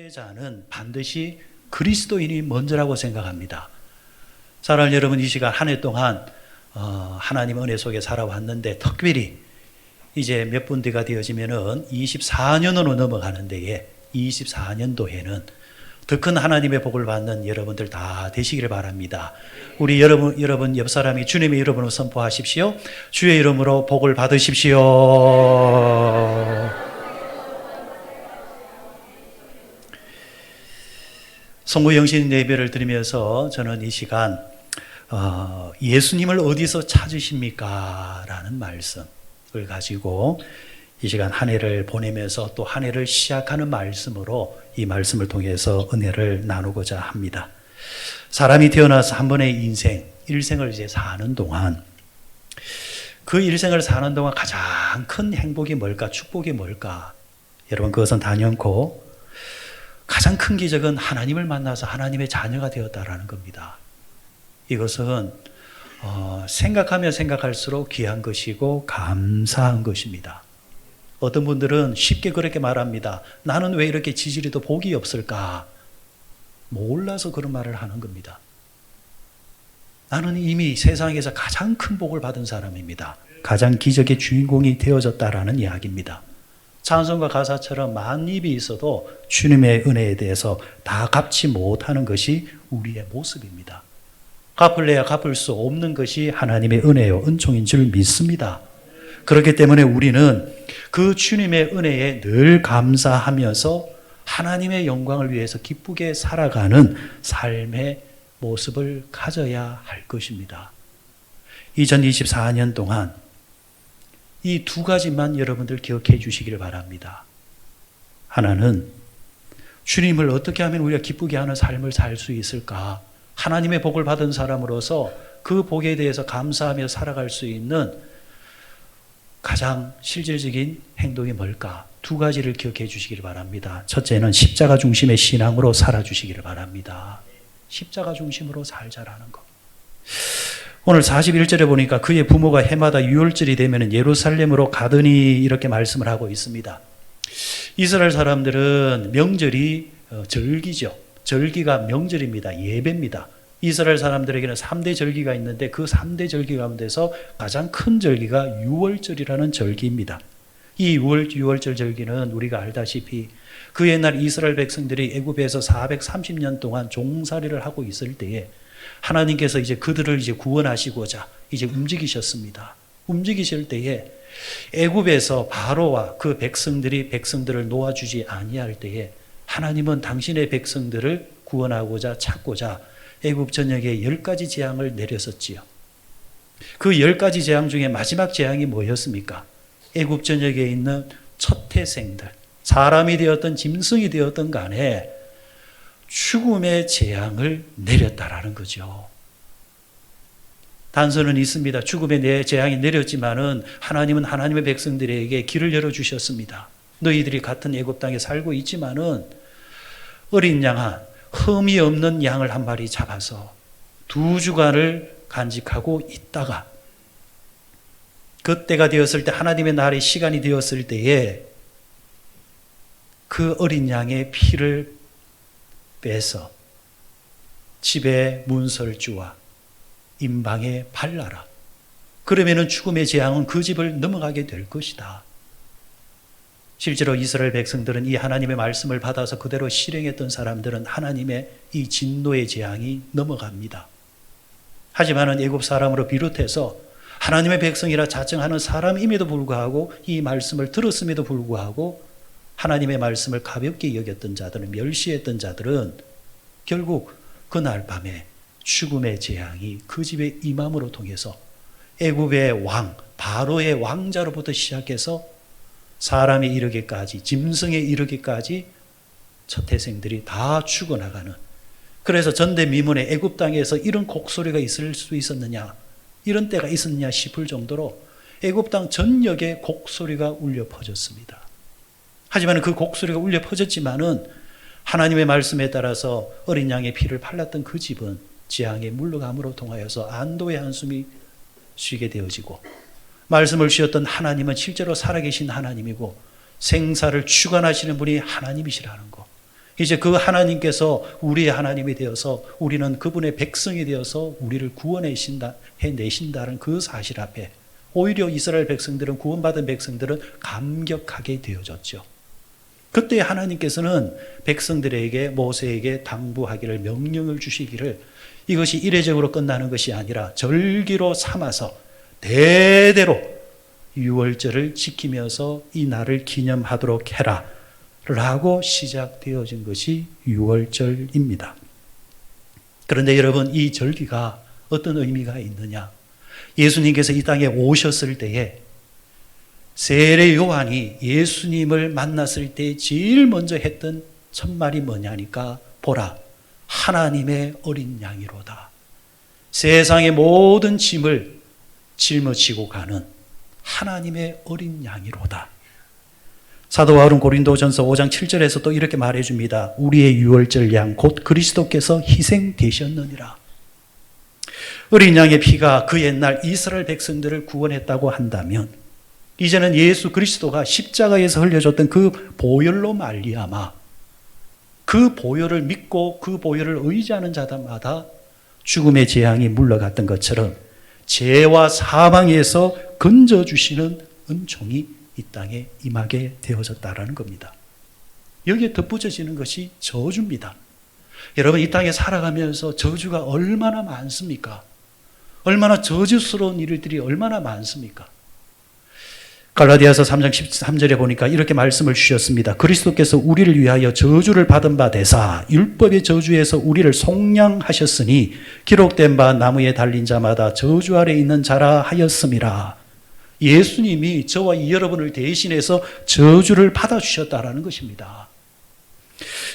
지배자는 반드시 그리스도인이 먼저라고 생각합니다. 사랑하는 여러분, 이 시간 한 해 동안 하나님 은혜 속에 살아왔는데 특별히 이제 몇 분 뒤가 되어지면은 24년으로 넘어가는 데에 24년도에는 더 큰 하나님의 복을 받는 여러분들 다 되시기를 바랍니다. 우리 여러분 옆 사람이 주님의 이름으로 선포하십시오. 주의 이름으로 복을 받으십시오. 성부 영신 예배를 드리면서 저는 이 시간 예수님을 어디서 찾으십니까? 라는 말씀을 가지고 이 시간 한 해를 보내면서 또 한 해를 시작하는 말씀으로 이 말씀을 통해서 은혜를 나누고자 합니다. 사람이 태어나서 한 번의 인생, 일생을 이제 사는 동안 그 일생을 사는 동안 가장 큰 행복이 뭘까? 축복이 뭘까? 여러분, 그것은 단연코 가장 큰 기적은 하나님을 만나서 하나님의 자녀가 되었다라는 겁니다. 이것은 생각하면 생각할수록 귀한 것이고 감사한 것입니다. 어떤 분들은 쉽게 그렇게 말합니다. 나는 왜 이렇게 지지리도 복이 없을까? 몰라서 그런 말을 하는 겁니다. 나는 이미 세상에서 가장 큰 복을 받은 사람입니다. 가장 기적의 주인공이 되어졌다라는 이야기입니다. 찬송가 가사처럼 만입이 있어도 주님의 은혜에 대해서 다 갚지 못하는 것이 우리의 모습입니다. 갚을래야 갚을 수 없는 것이 하나님의 은혜요, 은총인 줄 믿습니다. 그렇기 때문에 우리는 그 주님의 은혜에 늘 감사하면서 하나님의 영광을 위해서 기쁘게 살아가는 삶의 모습을 가져야 할 것입니다. 2024년 동안 이 두 가지만 여러분들 기억해 주시기를 바랍니다. 하나는 주님을 어떻게 하면 우리가 기쁘게 하는 삶을 살 수 있을까? 하나님의 복을 받은 사람으로서 그 복에 대해서 감사하며 살아갈 수 있는 가장 실질적인 행동이 뭘까? 두 가지를 기억해 주시기를 바랍니다. 첫째는 십자가 중심의 신앙으로 살아주시기를 바랍니다. 십자가 중심으로 살자라는 것. 오늘 41절에 보니까 그의 부모가 해마다 유월절이 되면 예루살렘으로 가더니 이렇게 말씀을 하고 있습니다. 이스라엘 사람들은 명절이 절기죠. 절기가 명절입니다. 예배입니다. 이스라엘 사람들에게는 3대 절기가 있는데 그 3대 절기 가운데서 가장 큰 절기가 유월절이라는 절기입니다. 이 유월절 절기는 우리가 알다시피 그 옛날 이스라엘 백성들이 애굽에서 430년 동안 종살이를 하고 있을 때에 하나님께서 이제 그들을 이제 구원하시고자 이제 움직이셨습니다. 움직이실 때에 애굽에서 바로와 그 백성들을 놓아주지 아니할 때에 하나님은 당신의 백성들을 구원하고자 찾고자 애굽 전역에 10가지 재앙을 내렸었지요. 그 10가지 재앙 중에 마지막 재앙이 뭐였습니까? 애굽 전역에 있는 첫 태생들, 사람이 되었던 짐승이 되었던 간에 죽음의 재앙을 내렸다라는 거죠. 단서는 있습니다. 죽음의 재앙이 내렸지만은 하나님은 하나님의 백성들에게 길을 열어주셨습니다. 너희들이 같은 애굽 땅에 살고 있지만은 어린 양 흠이 없는 양을 한 마리 잡아서 2주간을 간직하고 있다가 그때가 되었을 때 하나님의 날의 시간이 되었을 때에 그 어린 양의 피를 빼서 집의 문설주와 임방에 발라라. 그러면은 죽음의 재앙은 그 집을 넘어가게 될 것이다. 실제로 이스라엘 백성들은 이 하나님의 말씀을 받아서 그대로 실행했던 사람들은 하나님의 이 진노의 재앙이 넘어갑니다. 하지만은 애굽 사람으로 비롯해서 하나님의 백성이라 자청하는 사람임에도 불구하고 이 말씀을 들었음에도 불구하고 하나님의 말씀을 가볍게 여겼던 자들은, 멸시했던 자들은 결국 그날 밤에 죽음의 재앙이 그 집에 임함으로 통해서 애굽의 왕, 바로의 왕자로부터 시작해서 사람에 이르기까지, 짐승에 이르기까지 첫 태생들이 다 죽어나가는, 그래서 전대미문의 애굽 땅에서 이런 곡소리가 있을 수 있었느냐, 이런 때가 있었느냐 싶을 정도로 애굽 땅 전역에 곡소리가 울려 퍼졌습니다. 하지만 그 곡소리가 울려 퍼졌지만은 하나님의 말씀에 따라서 어린 양의 피를 발랐던 그 집은 재앙의 물러감으로 통하여서 안도의 한숨이 쉬게 되어지고, 말씀을 주셨던 하나님은 실제로 살아계신 하나님이고 생사를 주관하시는 분이 하나님이시라는 것, 이제 그 하나님께서 우리의 하나님이 되어서 우리는 그분의 백성이 되어서 우리를 구원해내신다는 그 사실 앞에 오히려 이스라엘 백성들은, 구원받은 백성들은 감격하게 되어졌죠. 그때 하나님께서는 백성들에게, 모세에게 당부하기를, 명령을 주시기를, 이것이 이례적으로 끝나는 것이 아니라 절기로 삼아서 대대로 유월절을 지키면서 이 날을 기념하도록 해라 라고 시작되어진 것이 유월절입니다. 그런데 여러분, 이 절기가 어떤 의미가 있느냐? 예수님께서 이 땅에 오셨을 때에 세례 요한이 예수님을 만났을 때 제일 먼저 했던 첫 말이 뭐냐니까, 보라, 하나님의 어린 양이로다. 세상의 모든 짐을 짊어지고 가는 하나님의 어린 양이로다. 사도 바울은 고린도전서 5장 7절에서 또 이렇게 말해줍니다. 우리의 유월절 양 곧 그리스도께서 희생되셨느니라. 어린 양의 피가 그 옛날 이스라엘 백성들을 구원했다고 한다면, 이제는 예수 그리스도가 십자가에서 흘려줬던 그 보혈로 말미암아 그 보혈을 믿고 그 보혈을 의지하는 자들마다 죽음의 재앙이 물러갔던 것처럼 죄와 사망에서 건져주시는 은총이 이 땅에 임하게 되어졌다라는 겁니다. 여기에 덧붙여지는 것이 저주입니다. 여러분, 이 땅에 살아가면서 저주가 얼마나 많습니까? 얼마나 저주스러운 일들이 얼마나 많습니까? 갈라디아서 3장 13절에 보니까 이렇게 말씀을 주셨습니다. 그리스도께서 우리를 위하여 저주를 받은 바 되사 율법의 저주에서 우리를 속량하셨으니 기록된 바 나무에 달린 자마다 저주 아래 있는 자라 하였음이라. 예수님이 저와 여러분을 대신해서 저주를 받아주셨다라는 것입니다.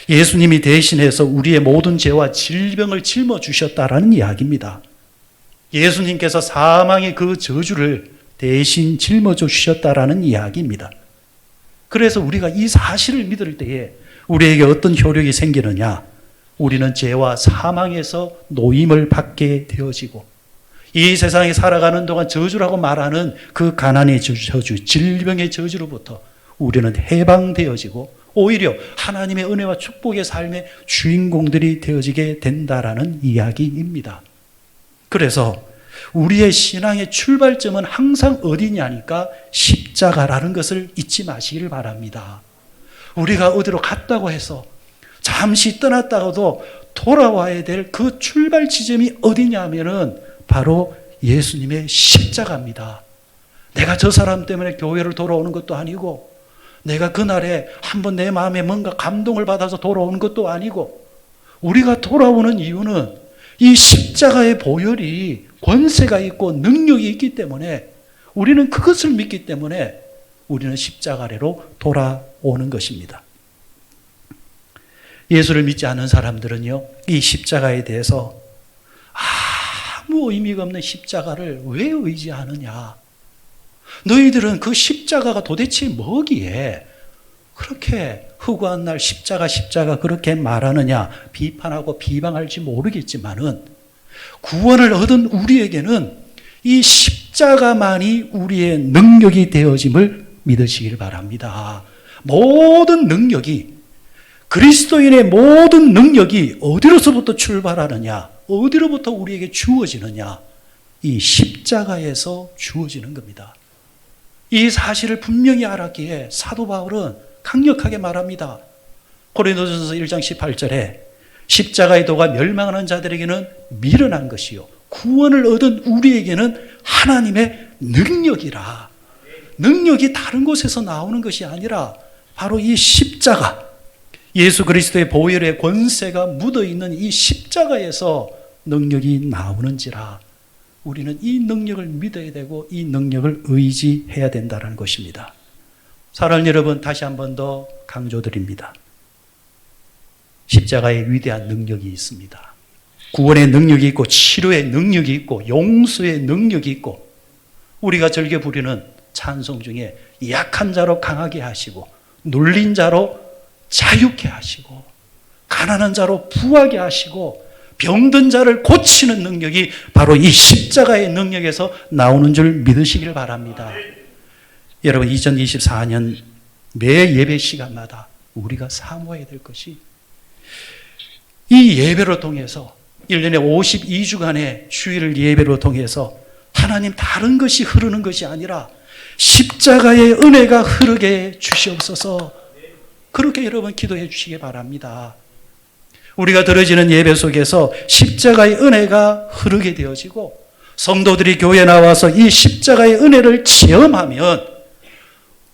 예수님이 대신해서 우리의 모든 죄와 질병을 짊어주셨다라는 이야기입니다. 예수님께서 사망의 그 저주를 대신 짊어져 주셨다라는 이야기입니다. 그래서 우리가 이 사실을 믿을 때에 우리에게 어떤 효력이 생기느냐? 우리는 죄와 사망에서 노임을 받게 되어지고, 이 세상에 살아가는 동안 저주라고 말하는 그 가난의 저주, 질병의 저주로부터 우리는 해방되어지고 오히려 하나님의 은혜와 축복의 삶의 주인공들이 되어지게 된다라는 이야기입니다. 그래서 우리의 신앙의 출발점은 항상 어디냐니까 십자가라는 것을 잊지 마시기를 바랍니다. 우리가 어디로 갔다고 해서 잠시 떠났다가도 돌아와야 될 그 출발 지점이 어디냐면은 바로 예수님의 십자가입니다. 내가 저 사람 때문에 교회를 돌아오는 것도 아니고, 내가 그날에 한번 내 마음에 뭔가 감동을 받아서 돌아오는 것도 아니고, 우리가 돌아오는 이유는 이 십자가의 보혈이 권세가 있고 능력이 있기 때문에, 우리는 그것을 믿기 때문에 우리는 십자가 아래로 돌아오는 것입니다. 예수를 믿지 않는 사람들은요, 이 십자가에 대해서 아무 의미가 없는 십자가를 왜 의지하느냐? 너희들은 그 십자가가 도대체 뭐기에 그렇게 허구한 날 십자가 그렇게 말하느냐? 비판하고 비방할지 모르겠지만은 구원을 얻은 우리에게는 이 십자가만이 우리의 능력이 되어짐을 믿으시길 바랍니다. 모든 능력이, 그리스도인의 모든 능력이 어디로서부터 출발하느냐? 어디로부터 우리에게 주어지느냐? 이 십자가에서 주어지는 겁니다. 이 사실을 분명히 알았기에 사도 바울은 강력하게 말합니다. 고린도전서 1장 18절에 십자가의 도가 멸망하는 자들에게는 미련한 것이요 구원을 얻은 우리에게는 하나님의 능력이라. 능력이 다른 곳에서 나오는 것이 아니라 바로 이 십자가, 예수 그리스도의 보혈의 권세가 묻어있는 이 십자가에서 능력이 나오는지라. 우리는 이 능력을 믿어야 되고 이 능력을 의지해야 된다는 것입니다. 사랑하는 여러분, 다시 한 번 더 강조드립니다. 십자가에 위대한 능력이 있습니다. 구원의 능력이 있고 치료의 능력이 있고 용서의 능력이 있고, 우리가 즐겨 부르는 찬송 중에 약한 자로 강하게 하시고 눌린 자로 자유케 하시고 가난한 자로 부하게 하시고 병든 자를 고치는 능력이 바로 이 십자가의 능력에서 나오는 줄 믿으시길 바랍니다. 여러분, 2024년 매 예배 시간마다 우리가 사모해야 될 것이 이 예배를 통해서 1년에 52주간의 주일을 예배로 통해서 하나님 다른 것이 흐르는 것이 아니라 십자가의 은혜가 흐르게 주시옵소서. 그렇게 여러분 기도해 주시기 바랍니다. 우리가 드려지는 예배 속에서 십자가의 은혜가 흐르게 되어지고 성도들이 교회에 나와서 이 십자가의 은혜를 체험하면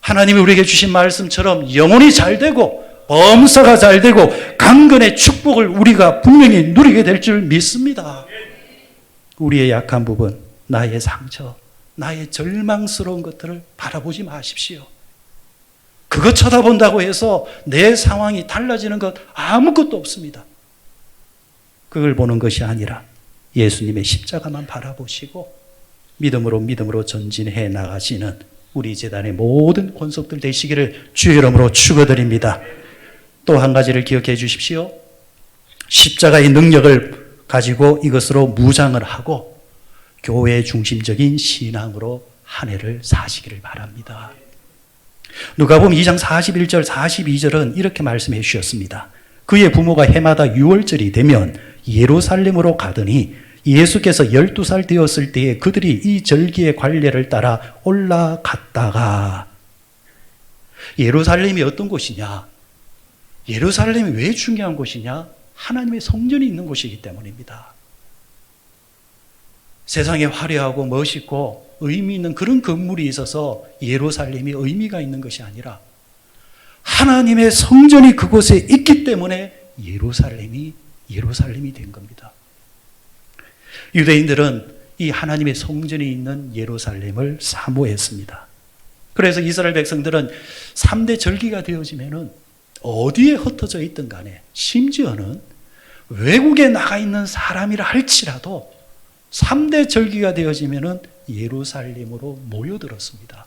하나님이 우리에게 주신 말씀처럼 영혼이 잘 되고 범사가 잘 되고 강건의 축복을 우리가 분명히 누리게 될 줄 믿습니다. 우리의 약한 부분, 나의 상처, 나의 절망스러운 것들을 바라보지 마십시오. 그것 쳐다본다고 해서 내 상황이 달라지는 것 아무것도 없습니다. 그걸 보는 것이 아니라 예수님의 십자가만 바라보시고 믿음으로 전진해 나가시는 우리 재단의 모든 권속들 되시기를 주의 이름으로 축원드립니다. 또 한 가지를 기억해 주십시오. 십자가의 능력을 가지고 이것으로 무장을 하고 교회 중심적인 신앙으로 한 해를 사시기를 바랍니다. 누가복음 2장 41절 42절은 이렇게 말씀해 주셨습니다. 그의 부모가 해마다 6월절이 되면 예루살렘으로 가더니 예수께서 12살 되었을 때에 그들이 이 절기의 관례를 따라 올라갔다가, 예루살렘이 어떤 곳이냐? 예루살렘이 왜 중요한 곳이냐? 하나님의 성전이 있는 곳이기 때문입니다. 세상에 화려하고 멋있고 의미 있는 그런 건물이 있어서 예루살렘이 의미가 있는 것이 아니라 하나님의 성전이 그곳에 있기 때문에 예루살렘이 된 겁니다. 유대인들은 이 하나님의 성전이 있는 예루살렘을 사모했습니다. 그래서 이스라엘 백성들은 3대 절기가 되어지면은 어디에 흩어져 있든 간에, 심지어는 외국에 나가 있는 사람이라 할지라도 3대 절기가 되어지면은 예루살렘으로 모여들었습니다.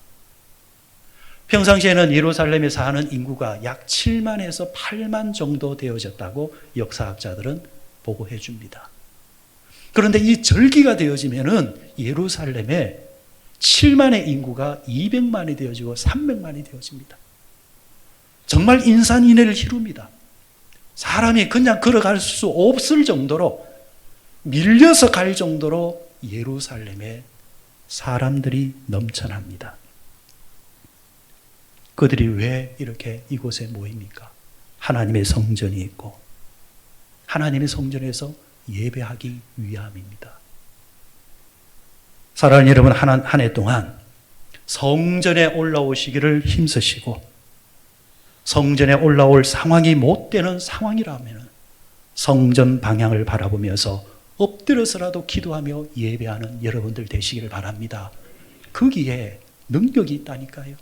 평상시에는 예루살렘에 사는 인구가 약 7만에서 8만 정도 되어졌다고 역사학자들은 보고해 줍니다. 그런데 이 절기가 되어지면은 예루살렘에 7만의 인구가 200만이 되어지고 300만이 되어집니다. 정말 인산인해를 이룹니다. 사람이 그냥 걸어갈 수 없을 정도로, 밀려서 갈 정도로 예루살렘에 사람들이 넘쳐납니다. 그들이 왜 이렇게 이곳에 모입니까? 하나님의 성전이 있고 하나님의 성전에서 예배하기 위함입니다. 사랑하는 여러분, 한 해 동안 성전에 올라오시기를 힘쓰시고, 성전에 올라올 상황이 못 되는 상황이라면 성전 방향을 바라보면서 엎드려서라도 기도하며 예배하는 여러분들 되시기를 바랍니다. 거기에 능력이 있다니까요.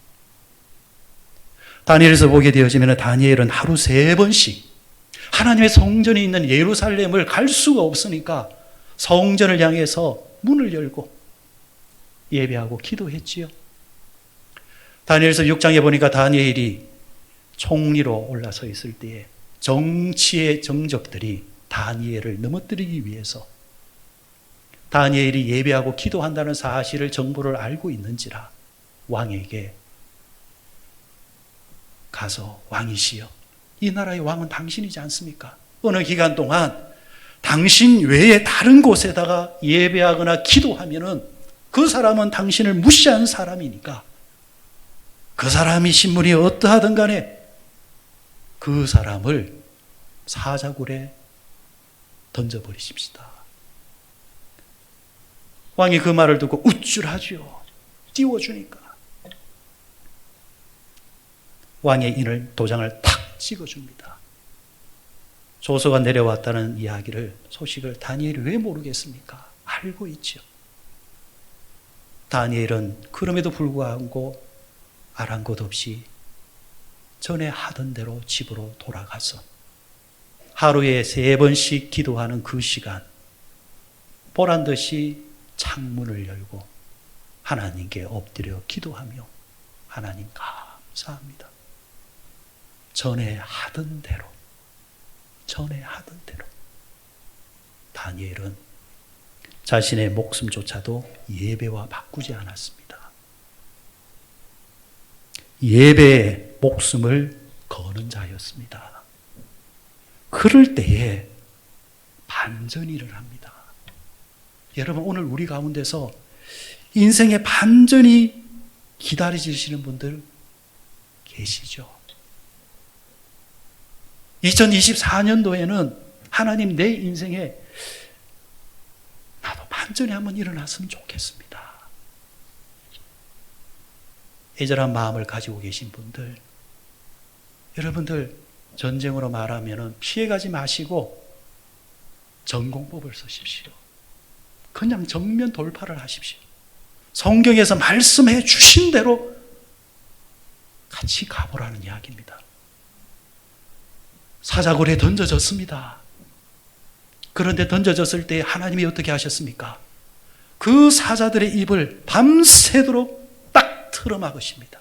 다니엘에서 보게 되어지면 다니엘은 하루 3번씩 하나님의 성전이 있는 예루살렘을 갈 수가 없으니까 성전을 향해서 문을 열고 예배하고 기도했지요. 다니엘서 6장에 보니까 다니엘이 총리로 올라서 있을 때에 정치의 정적들이 다니엘을 넘어뜨리기 위해서 다니엘이 예배하고 기도한다는 사실을 정보를 알고 있는지라 왕에게 가서, 왕이시여, 이 나라의 왕은 당신이지 않습니까? 어느 기간 동안 당신 외에 다른 곳에다가 예배하거나 기도하면은 그 사람은 당신을 무시하는 사람이니까 그 사람이 신분이 어떠하든 간에 그 사람을 사자굴에 던져버리십시다. 왕이 그 말을 듣고 우쭐하죠. 띄워주니까. 왕의 인을 도장을 탁 찍어줍니다. 조서가 내려왔다는 이야기를, 소식을 다니엘이 왜 모르겠습니까? 알고 있죠. 다니엘은 그럼에도 불구하고 아랑곳 없이 전에 하던 대로 집으로 돌아가서 하루에 3번씩 기도하는 그 시간, 보란듯이 창문을 열고 하나님께 엎드려 기도하며, 하나님 감사합니다. 전에 하던 대로 다니엘은 자신의 목숨조차도 예배와 바꾸지 않았습니다. 예배에 목숨을 거는 자였습니다. 그럴 때에 반전이 일어납니다. 여러분, 오늘 우리 가운데서 인생의 반전이 기다려지시는 분들 계시죠? 2024년도에는 하나님 내 인생에 나도 반전이 한번 일어났으면 좋겠습니다. 애절한 마음을 가지고 계신 분들, 여러분들 전쟁으로 말하면 피해가지 마시고 전공법을 쓰십시오. 그냥 정면 돌파를 하십시오. 성경에서 말씀해 주신 대로 같이 가보라는 이야기입니다. 사자굴에 던져졌습니다. 그런데 던져졌을 때 하나님이 어떻게 하셨습니까? 그 사자들의 입을 밤새도록 딱 틀어막으십니다.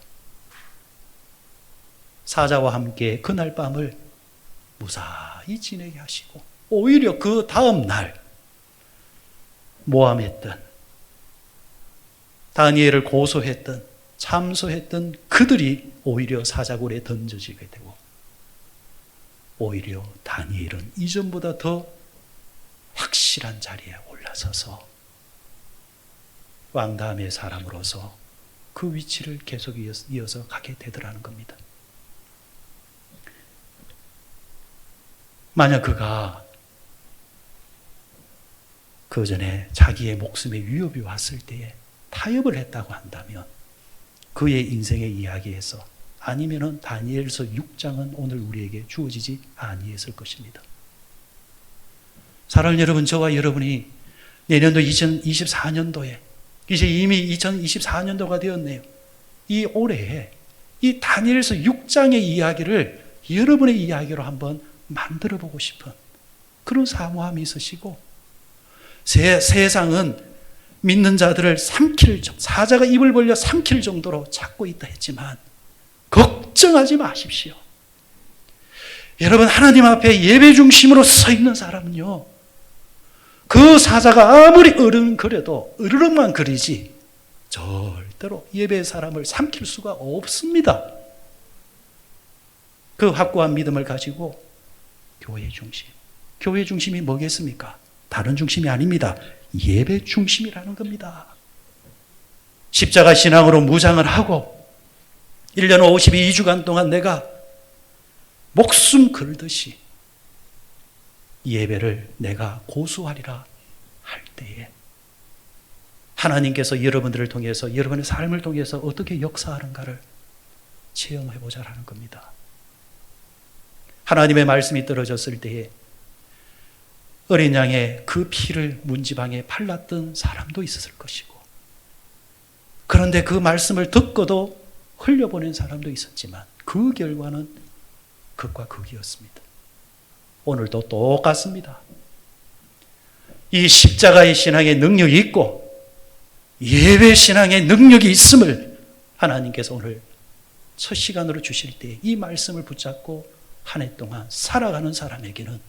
사자와 함께 그날 밤을 무사히 지내게 하시고, 오히려 그 다음 날 모함했던, 다니엘을 고소했던, 참소했던 그들이 오히려 사자굴에 던져지게 되고, 오히려 다니엘은 이전보다 더 확실한 자리에 올라서서 왕다음의 사람으로서 그 위치를 계속 이어서 가게 되더라는 겁니다. 만약 그가 그 전에 자기의 목숨에 위협이 왔을 때에 타협을 했다고 한다면 그의 인생의 이야기에서, 아니면은 다니엘서 6장은 오늘 우리에게 주어지지 아니했을 것입니다. 사랑하는 여러분, 저와 여러분이 내년도 2024년도에 이제 이미 2024년도가 되었네요. 이 올해에 이 다니엘서 6장의 이야기를 여러분의 이야기로 한번 만들어 보고 싶은 그런 사모함이 있으시고, 세상은 믿는 자들을 사자가 입을 벌려 삼킬 정도로 찾고 있다 했지만 걱정하지 마십시오. 여러분, 하나님 앞에 예배 중심으로 서 있는 사람은요, 그 사자가 아무리 으르렁만 거리지 절대로 예배의 사람을 삼킬 수가 없습니다. 그 확고한 믿음을 가지고 교회 중심. 교회 중심이 뭐겠습니까? 다른 중심이 아닙니다. 예배 중심이라는 겁니다. 십자가 신앙으로 무장을 하고 1년 52주간 동안 내가 목숨 걸듯이 예배를 내가 고수하리라 할 때에 하나님께서 여러분들을 통해서, 여러분의 삶을 통해서 어떻게 역사하는가를 체험해보자라는 겁니다. 하나님의 말씀이 떨어졌을 때에 어린 양의 그 피를 문지방에 발랐던 사람도 있었을 것이고, 그런데 그 말씀을 듣고도 흘려보낸 사람도 있었지만 그 결과는 극과 극이었습니다. 오늘도 똑같습니다. 이 십자가의 신앙에 능력이 있고 예배 신앙에 능력이 있음을 하나님께서 오늘 첫 시간으로 주실 때 이 말씀을 붙잡고 한 해 동안 살아가는 사람에게는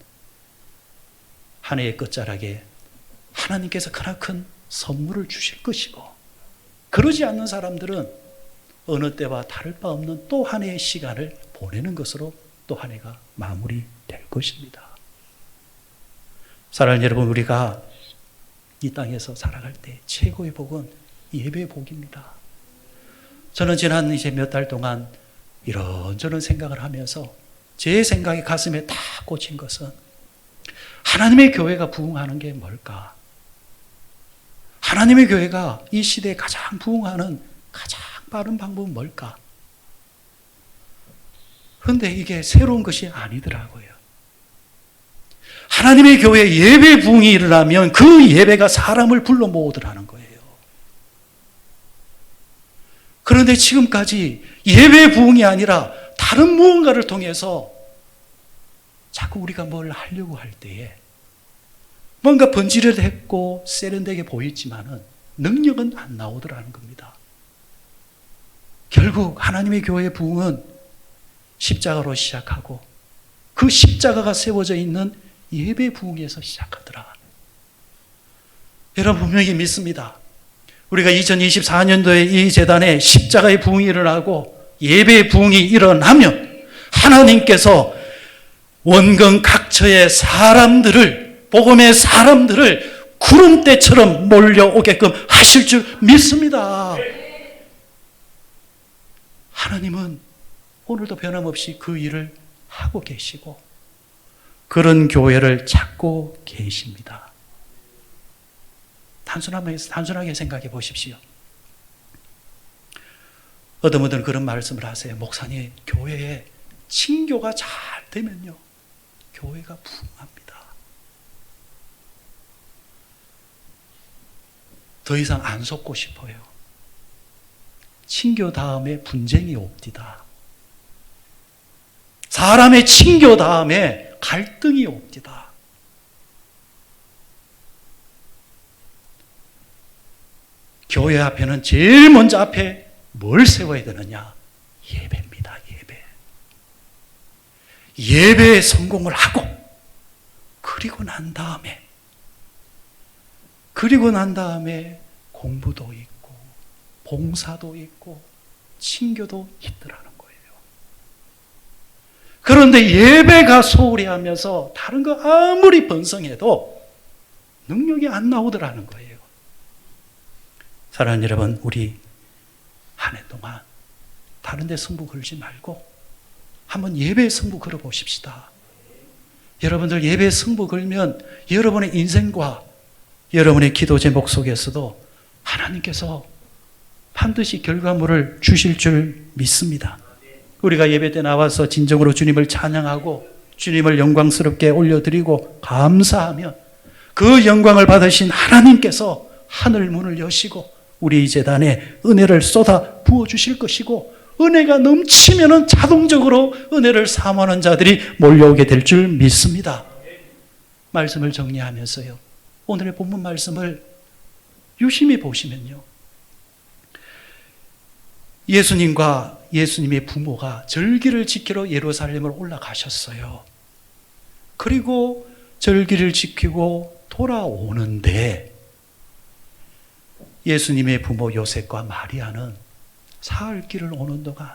한 해의 끝자락에 하나님께서 크나큰 선물을 주실 것이고, 그러지 않는 사람들은 어느 때와 다를 바 없는 또 한 해의 시간을 보내는 것으로 또 한 해가 마무리될 것입니다. 사랑하는 여러분, 우리가 이 땅에서 살아갈 때 최고의 복은 예배의 복입니다. 저는 지난 이제 몇 달 동안 이런저런 생각을 하면서 제 생각이 가슴에 딱 꽂힌 것은, 하나님의 교회가 부흥하는 게 뭘까? 하나님의 교회가 이 시대에 가장 부흥하는 가장 빠른 방법은 뭘까? 그런데 이게 새로운 것이 아니더라고요. 하나님의 교회에 예배 부흥이 일어나면 그 예배가 사람을 불러 모으더라는 거예요. 그런데 지금까지 예배 부흥이 아니라 다른 무언가를 통해서 자꾸 우리가 뭘 하려고 할 때에 뭔가 번지르했고 세련되게 보였지만은 능력은 안 나오더라는 겁니다. 결국 하나님의 교회의 부흥은 십자가로 시작하고 그 십자가가 세워져 있는 예배 부흥에서 시작하더라. 여러분, 분명히 믿습니다. 우리가 2024년도에 이 재단에 십자가의 부흥이 일어나고 예배의 부흥이 일어나면 하나님께서 원근 각처의 사람들을, 복음의 사람들을 구름대처럼 몰려오게끔 하실 줄 믿습니다. 하나님은 오늘도 변함없이 그 일을 하고 계시고 그런 교회를 찾고 계십니다. 단순하게 생각해 보십시오. 어떤 분들은 그런 말씀을 하세요. 목사님, 교회에 친교가 잘 되면요, 교회가 부흥합니다. 더 이상 안 속고 싶어요. 친교 다음에 분쟁이 옵디다. 사람의 친교 다음에 갈등이 옵디다. 교회 앞에는 제일 먼저 앞에 뭘 세워야 되느냐? 예배입니다. 예배. 예배에 성공을 하고 그리고 난 다음에 공부도 있고 봉사도 있고 친교도 있더라는 거예요. 그런데 예배가 소홀히 하면서 다른 거 아무리 번성해도 능력이 안 나오더라는 거예요. 사랑하는 여러분, 우리 한 해 동안 다른 데 승부 걸지 말고 한번 예배에 승부 걸어 보십시다. 여러분들 예배에 승부 걸면 여러분의 인생과 여러분의 기도 제목 속에서도 하나님께서 반드시 결과물을 주실 줄 믿습니다. 우리가 예배 때 나와서 진정으로 주님을 찬양하고 주님을 영광스럽게 올려드리고 감사하면 그 영광을 받으신 하나님께서 하늘 문을 여시고 우리 재단에 은혜를 쏟아 부어주실 것이고, 은혜가 넘치면 자동적으로 은혜를 사모하는 자들이 몰려오게 될 줄 믿습니다. 말씀을 정리하면서요, 오늘의 본문 말씀을 유심히 보시면요, 예수님과 예수님의 부모가 절기를 지키러 예루살렘을 올라가셨어요. 그리고 절기를 지키고 돌아오는데 예수님의 부모 요셉과 마리아는 사흘길을 오는 동안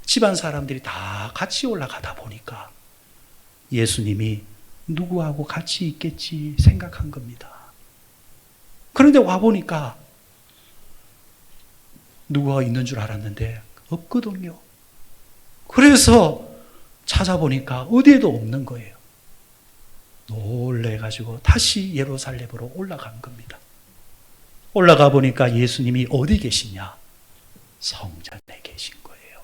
집안 사람들이 다 같이 올라가다 보니까 예수님이 누구하고 같이 있겠지 생각한 겁니다. 그런데 와보니까 누구가 있는 줄 알았는데 없거든요. 그래서 찾아보니까 어디에도 없는 거예요. 놀래가지고 다시 예루살렘으로 올라간 겁니다. 올라가 보니까 예수님이 어디 계시냐? 성전에 계신 거예요.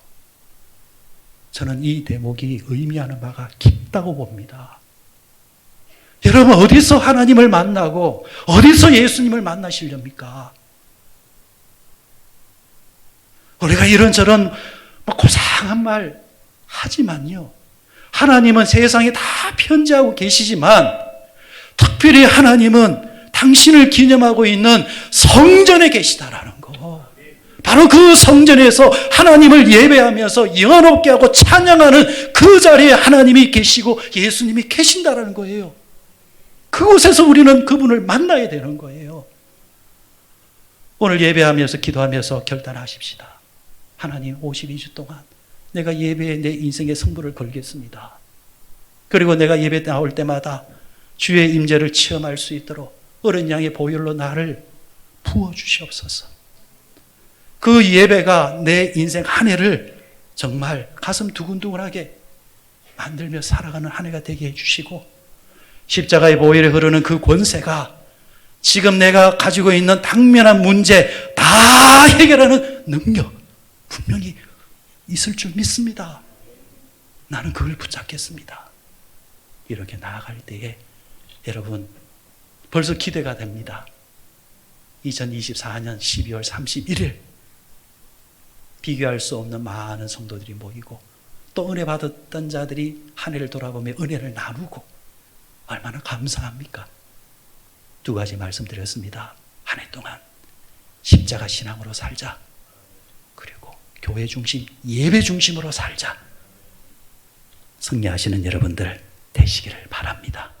저는 이 대목이 의미하는 바가 깊다고 봅니다. 여러분, 어디서 하나님을 만나고 어디서 예수님을 만나시렵니까? 우리가 이런저런 고상한 말 하지만요, 하나님은 세상에 다 편지하고 계시지만 특별히 하나님은 당신을 기념하고 있는 성전에 계시다라는 거. 바로 그 성전에서 하나님을 예배하면서 영원롭게 하고 찬양하는 그 자리에 하나님이 계시고 예수님이 계신다라는 거예요. 그곳에서 우리는 그분을 만나야 되는 거예요. 오늘 예배하면서 기도하면서 결단하십시다. 하나님, 52주 동안 내가 예배에 내 인생의 승부를 걸겠습니다. 그리고 내가 예배 나올 때마다 주의 임재를 체험할 수 있도록 어린 양의 보혈로 나를 부어주시옵소서. 그 예배가 내 인생 한 해를 정말 가슴 두근두근하게 만들며 살아가는 한 해가 되게 해주시고, 십자가의 보혈에 흐르는 그 권세가 지금 내가 가지고 있는 당면한 문제 다 해결하는 능력 분명히 있을 줄 믿습니다. 나는 그걸 붙잡겠습니다. 이렇게 나아갈 때에 여러분 벌써 기대가 됩니다. 2024년 12월 31일 비교할 수 없는 많은 성도들이 모이고 또 은혜 받았던 자들이 한 해를 돌아보며 은혜를 나누고 얼마나 감사합니까? 두 가지 말씀드렸습니다. 한 해 동안 십자가 신앙으로 살자. 그리고 교회 중심, 예배 중심으로 살자. 승리하시는 여러분들 되시기를 바랍니다.